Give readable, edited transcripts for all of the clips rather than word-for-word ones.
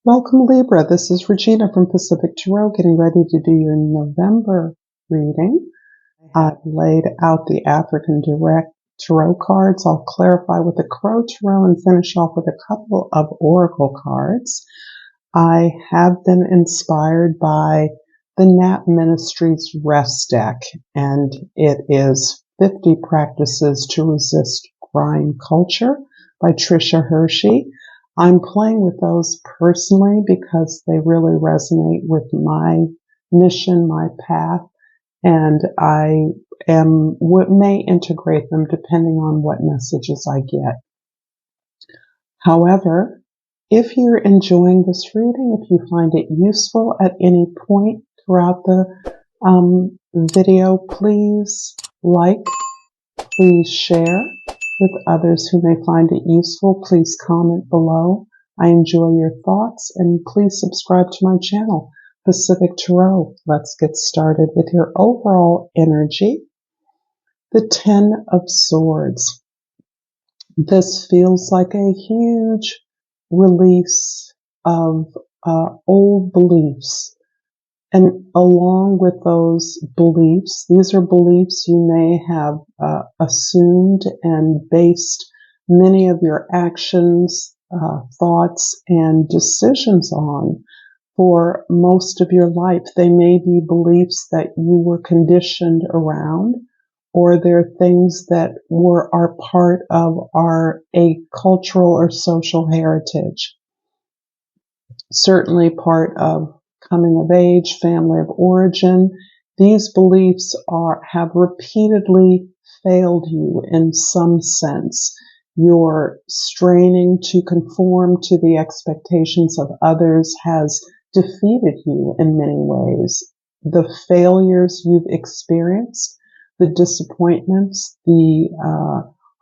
Welcome Libra, this is Regina from Pacific Tarot, getting ready to do your November reading. I've laid out the African Direct Tarot cards. I'll clarify with the Crow Tarot and finish off with a couple of Oracle cards. I have been inspired by the Nat Ministries Rest deck, and it is 50 Practices to Resist Crime Culture by Tricia Hershey. I'm playing with those personally because they really resonate with my mission, my path, and I may integrate them depending on what messages I get. However, if you're enjoying this reading, if you find it useful at any point throughout the video, please like, please share with others who may find it useful. Please comment below. I enjoy your thoughts, and please subscribe to my channel, Pacific Tarot. Let's get started with your overall energy. The 10 of Swords. This feels like a huge release of old beliefs. And along with those beliefs, these are beliefs you may have assumed and based many of your actions, thoughts, and decisions on for most of your life. They may be beliefs that you were conditioned around, or they're things that are part of a cultural or social heritage. Certainly part of coming of age, family of origin. These beliefs have repeatedly failed you in some sense. Your straining to conform to the expectations of others has defeated you in many ways. The failures you've experienced, the disappointments, the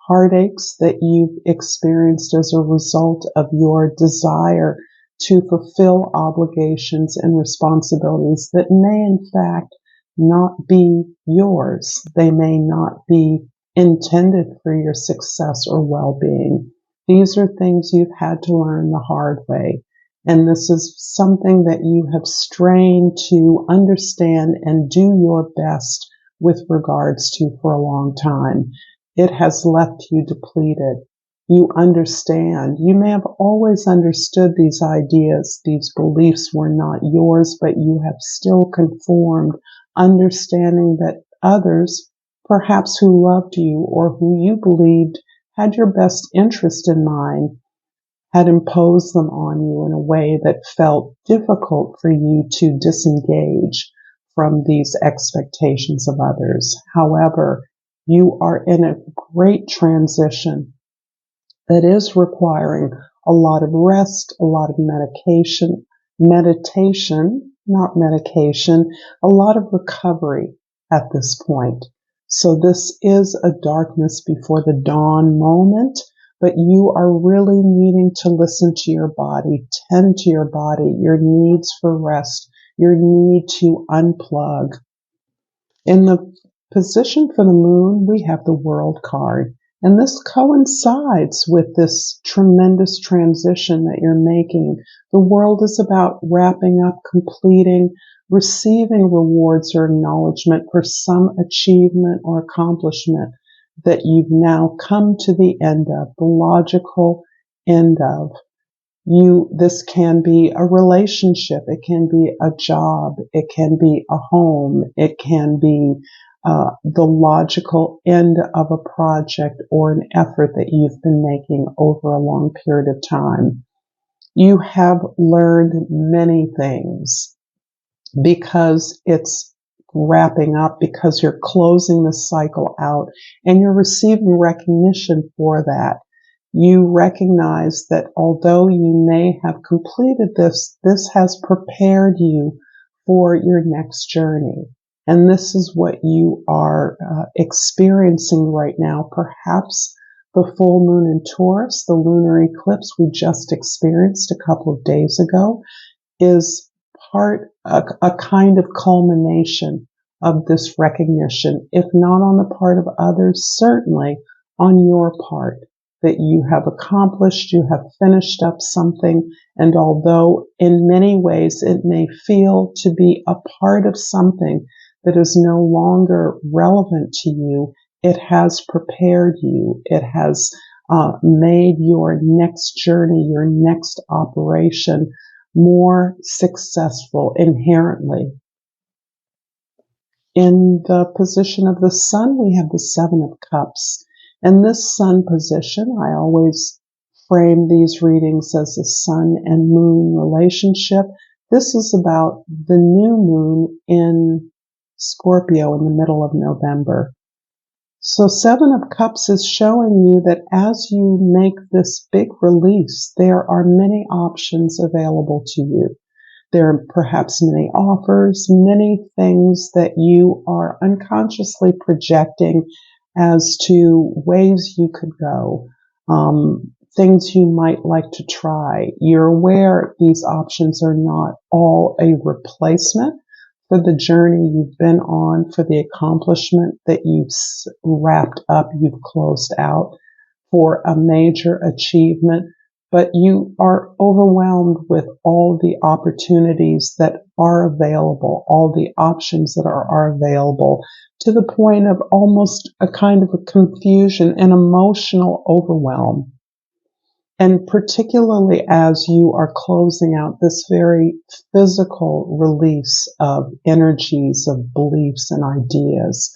heartaches that you've experienced as a result of your desire to fulfill obligations and responsibilities that may in fact not be yours. They may not be intended for your success or well-being. These are things you've had to learn the hard way. And this is something that you have strained to understand and do your best with regards to for a long time. It has left you depleted. You understand. You may have always understood these ideas. These beliefs were not yours, but you have still conformed, understanding that others, perhaps who loved you or who you believed had your best interest in mind, had imposed them on you in a way that felt difficult for you to disengage from these expectations of others. However, you are in a great transition that is requiring a lot of rest, a lot of meditation, not medication, a lot of recovery at this point. So this is a darkness before the dawn moment, but you are really needing to listen to your body, tend to your body, your needs for rest, your need to unplug. In the position for the moon, we have the World card. And this coincides with this tremendous transition that you're making. The world is about wrapping up, completing, receiving rewards or acknowledgement for some achievement or accomplishment that you've now come to the end of, the logical end of. This can be a relationship, it can be a job, it can be a home, it can be the logical end of a project or an effort that you've been making over a long period of time. You have learned many things because it's wrapping up, because you're closing the cycle out and you're receiving recognition for that. You recognize that although you may have completed this has prepared you for your next journey. And this is what you are experiencing right now. Perhaps the full moon in Taurus, the lunar eclipse we just experienced a couple of days ago, is a kind of culmination of this recognition, if not on the part of others, certainly on your part, that you have accomplished, you have finished up something, and although in many ways it may feel to be a part of something that is no longer relevant to you, it has prepared you. It has made your next journey, your next operation more successful inherently. In the position of the sun, we have the Seven of Cups. And this sun position, I always frame these readings as a sun and moon relationship. This is about the new moon in Scorpio in the middle of November. So Seven of Cups is showing you that as you make this big release, there are many options available to you. There are perhaps many offers, many things that you are unconsciously projecting as to ways you could go, things you might like to try. You're aware these options are not all a replacement for the journey you've been on, for the accomplishment that you've wrapped up, you've closed out, for a major achievement, but you are overwhelmed with all the opportunities that are available, all the options that are available, to the point of almost a kind of a confusion and emotional overwhelm. And particularly as you are closing out this very physical release of energies, of beliefs and ideas,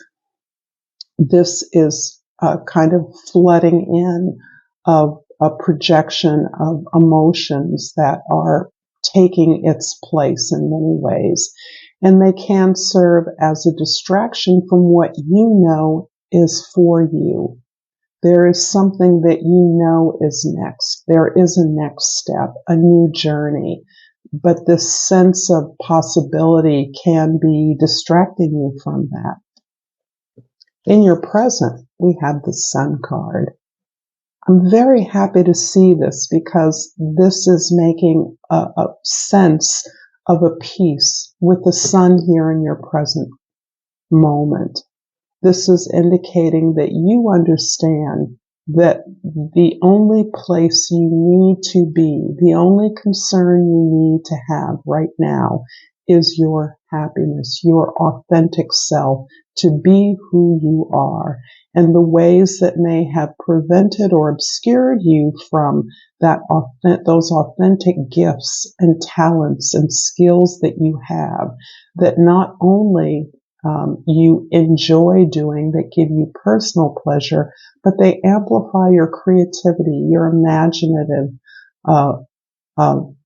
this is a kind of flooding in of a projection of emotions that are taking its place in many ways. And they can serve as a distraction from what you know is for you. There is something that you know is next. There is a next step, a new journey. But this sense of possibility can be distracting you from that. In your present, we have the Sun card. I'm very happy to see this because this is making a sense of a peace with the Sun here in your present moment. This is indicating that you understand that the only place you need to be, the only concern you need to have right now is your happiness, your authentic self, to be who you are. And the ways that may have prevented or obscured you from those authentic gifts and talents and skills that you have, that not only you enjoy doing, that give you personal pleasure, but they amplify your creativity, your imaginative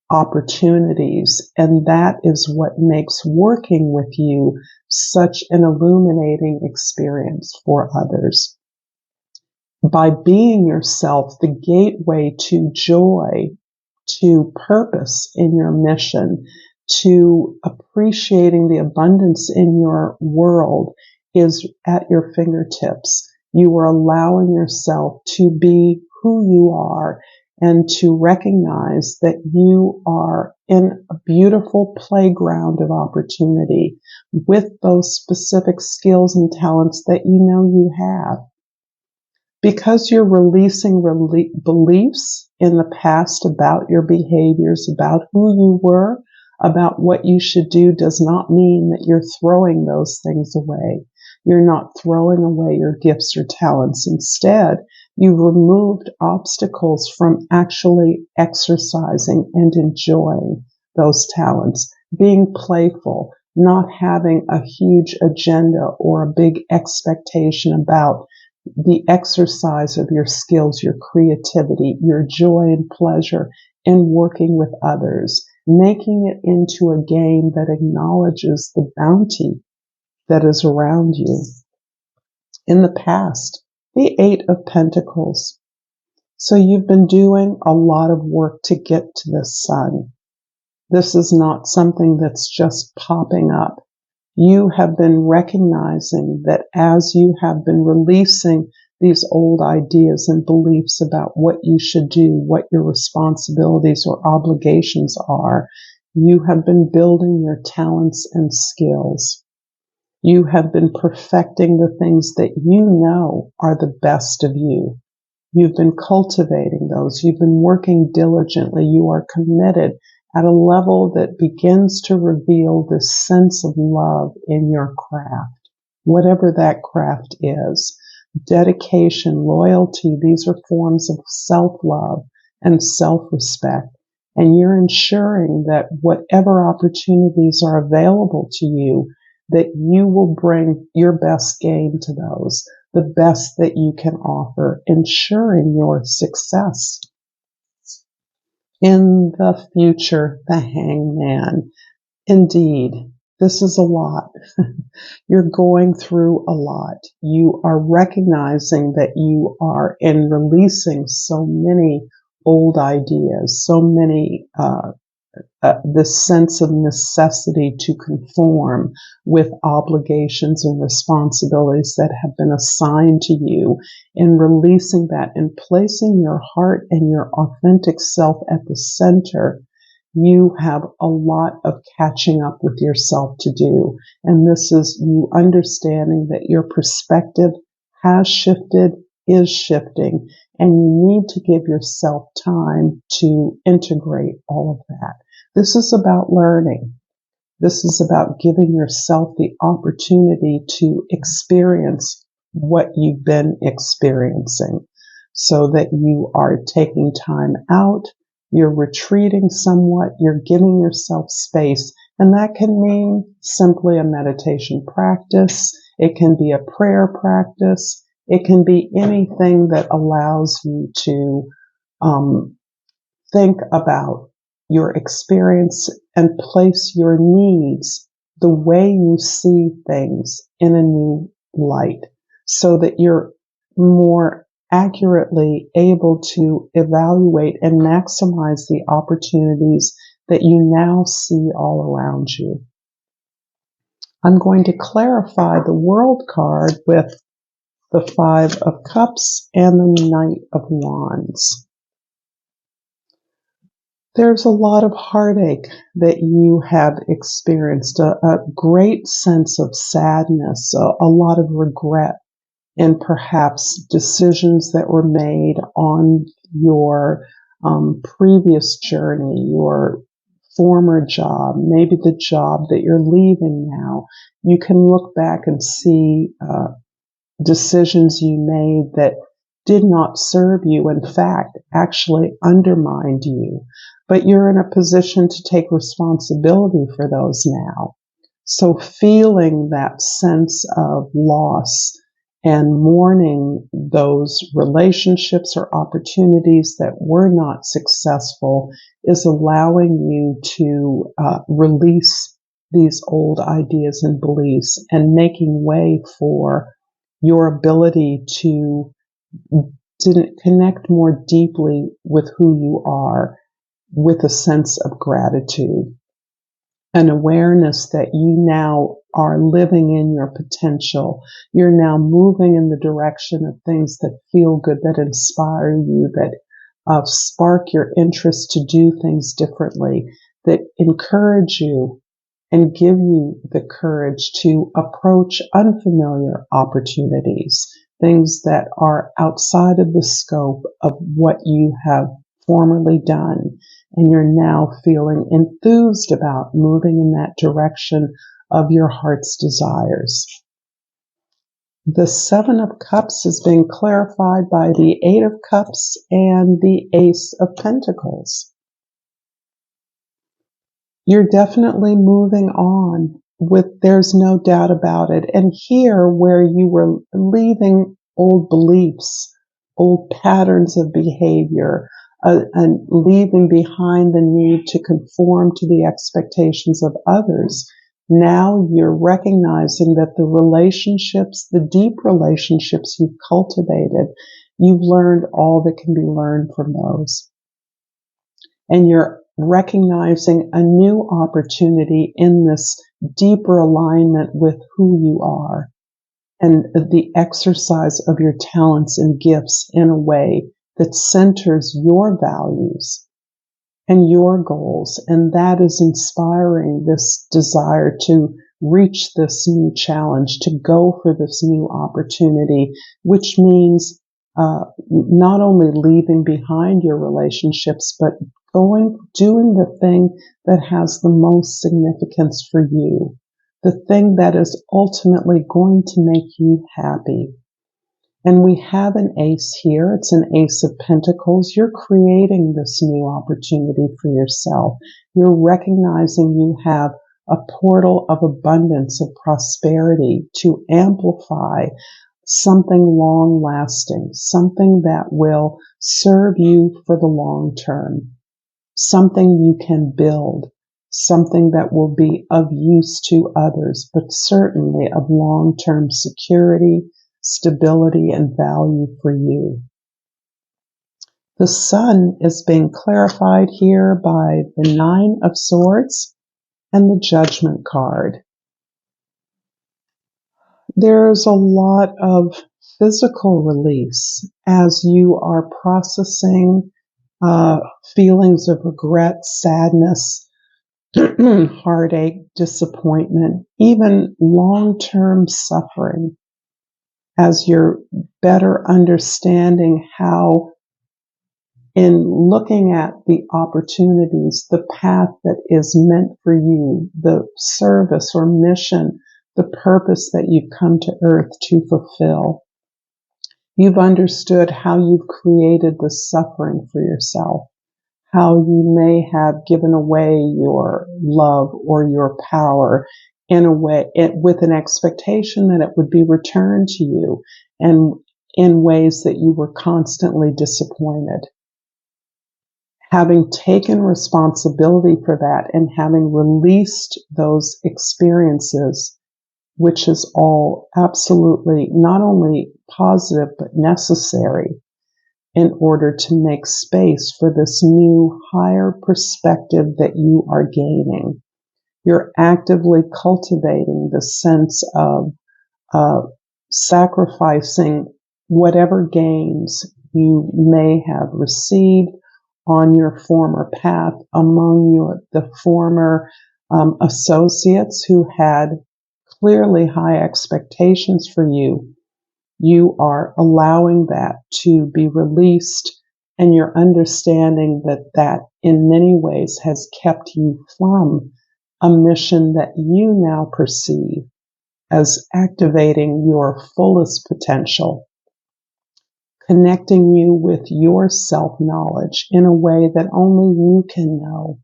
opportunities. And that is what makes working with you such an illuminating experience for others. By being yourself, the gateway to joy, to purpose in your mission, to appreciating the abundance in your world is at your fingertips. You are allowing yourself to be who you are and to recognize that you are in a beautiful playground of opportunity with those specific skills and talents that you know you have. Because you're releasing beliefs in the past about your behaviors, about who you were, about what you should do, does not mean that you're throwing those things away. You're not throwing away your gifts or talents. Instead, you've removed obstacles from actually exercising and enjoying those talents, being playful, not having a huge agenda or a big expectation about the exercise of your skills, your creativity, your joy and pleasure in working with others, making it into a game that acknowledges the bounty that is around you. In the past, the Eight of Pentacles. So you've been doing a lot of work to get to the Sun. This is not something that's just popping up. You have been recognizing that as you have been releasing these old ideas and beliefs about what you should do, what your responsibilities or obligations are, you have been building your talents and skills. You have been perfecting the things that you know are the best of you. You've been cultivating those. You've been working diligently. You are committed at a level that begins to reveal this sense of love in your craft, whatever that craft is. Dedication, loyalty, these are forms of self-love and self-respect. And you're ensuring that whatever opportunities are available to you, that you will bring your best game to those, the best that you can offer, ensuring your success. In the future, the Hangman. Indeed, this is a lot. You're going through a lot. You are recognizing that you are in releasing so many old ideas, so many, this sense of necessity to conform with obligations and responsibilities that have been assigned to you, and releasing that and placing your heart and your authentic self at the center. You have a lot of catching up with yourself to do. And this is you understanding that your perspective has shifted, is shifting, and you need to give yourself time to integrate all of that. This is about learning. This is about giving yourself the opportunity to experience what you've been experiencing, so that you are taking time out, you're retreating somewhat, you're giving yourself space. And that can mean simply a meditation practice. It can be a prayer practice. It can be anything that allows you to think about your experience and place your needs, the way you see things, in a new light, so that you're more accurately able to evaluate and maximize the opportunities that you now see all around you. I'm going to clarify the World card with the Five of Cups and the Knight of Wands. There's a lot of heartache that you have experienced, a great sense of sadness, a lot of regret, and perhaps decisions that were made on your previous journey, your former job, maybe the job that you're leaving now. You can look back and see decisions you made that did not serve you, in fact, actually undermined you. But you're in a position to take responsibility for those now. So feeling that sense of loss and mourning those relationships or opportunities that were not successful is allowing you to release these old ideas and beliefs and making way for your ability to connect more deeply with who you are, with a sense of gratitude, an awareness that you now are living in your potential. You're now moving in the direction of things that feel good, that inspire you, that spark your interest to do things differently, that encourage you and give you the courage to approach unfamiliar opportunities, things that are outside of the scope of what you have formerly done. And you're now feeling enthused about moving in that direction of your heart's desires. The Seven of Cups is being clarified by the Eight of Cups and the Ace of Pentacles. You're definitely moving on there's no doubt about it. And here, where you were leaving old beliefs, old patterns of behavior, and leaving behind the need to conform to the expectations of others, now you're recognizing that the relationships, the deep relationships you've cultivated, you've learned all that can be learned from those. And you're recognizing a new opportunity in this deeper alignment with who you are and the exercise of your talents and gifts in a way that centers your values and your goals. And that is inspiring this desire to reach this new challenge, to go for this new opportunity, which means not only leaving behind your relationships, but doing the thing that has the most significance for you, the thing that is ultimately going to make you happy. And we have an ace here. It's an ace of pentacles. You're creating this new opportunity for yourself. You're recognizing you have a portal of abundance, of prosperity to amplify something long lasting, something that will serve you for the long term, something you can build, something that will be of use to others, but certainly of long-term security, stability, and value for you. The sun is being clarified here by the Nine of Swords and the Judgment card. There's a lot of physical release as you are processing feelings of regret, sadness, heartache, disappointment, even long-term suffering, as you're better understanding how, in looking at the opportunities, the path that is meant for you, the service or mission, the purpose that you've come to earth to fulfill. You've understood how you've created the suffering for yourself, how you may have given away your love or your power in a way, with an expectation that it would be returned to you, and in ways that you were constantly disappointed. Having taken responsibility for that and having released those experiences, which is all absolutely not only positive but necessary in order to make space for this new higher perspective that you are gaining. You're actively cultivating the sense of sacrificing whatever gains you may have received on your former path among the former associates who had clearly high expectations for you. You are allowing that to be released, and you're understanding that in many ways has kept you from a mission that you now perceive as activating your fullest potential, connecting you with your self-knowledge in a way that only you can know.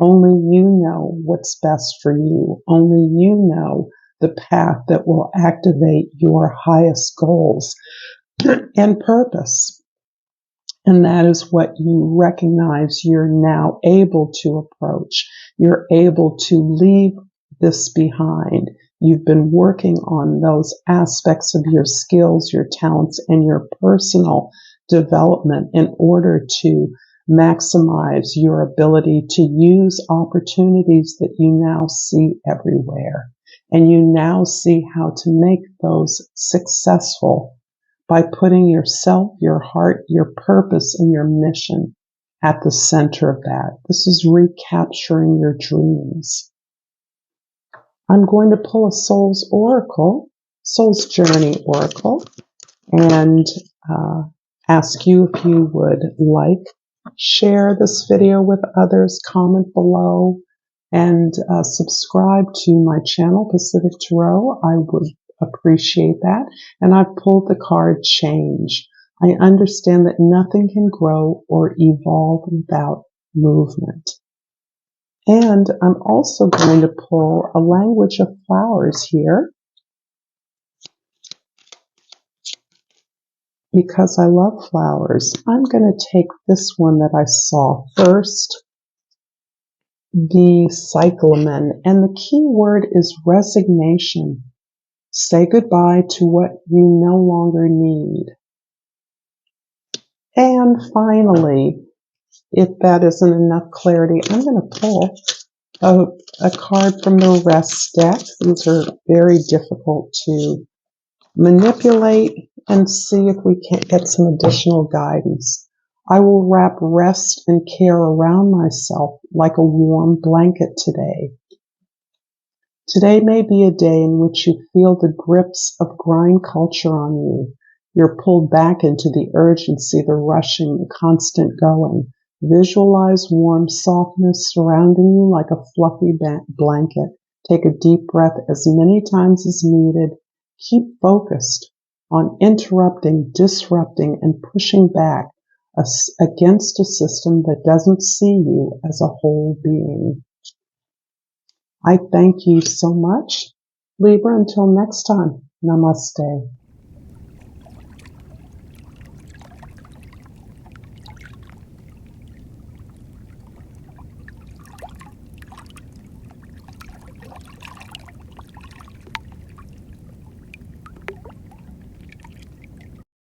Only you know what's best for you. Only you know the path that will activate your highest goals and purpose. And that is what you recognize you're now able to approach. You're able to leave this behind. You've been working on those aspects of your skills, your talents, and your personal development in order to maximize your ability to use opportunities that you now see everywhere. And you now see how to make those successful by putting yourself, your heart, your purpose, and your mission at the center of that. This is recapturing your dreams. I'm going to pull a Soul's Oracle, Soul's Journey Oracle, and ask you if you would share this video with others, comment below, and subscribe to my channel, Pacific Tarot. I would appreciate that. And I've pulled the card Change. I understand that nothing can grow or evolve without movement. And I'm also going to pull a Language of Flowers here, because I love flowers. I'm going to take this one that I saw first, the cyclamen, and the key word is resignation. Say goodbye to what you no longer need. And finally, if that isn't enough clarity, I'm going to pull a card from the Rest deck. These are very difficult to manipulate, and see if we can't get some additional guidance. I will wrap rest and care around myself like a warm blanket today. Today may be a day in which you feel the grips of grind culture on you. You're pulled back into the urgency, the rushing, the constant going. Visualize warm softness surrounding you like a fluffy blanket. Take a deep breath as many times as needed. Keep focused on interrupting, disrupting, and pushing back against a system that doesn't see you as a whole being. I thank you so much, Libra. Until next time, namaste.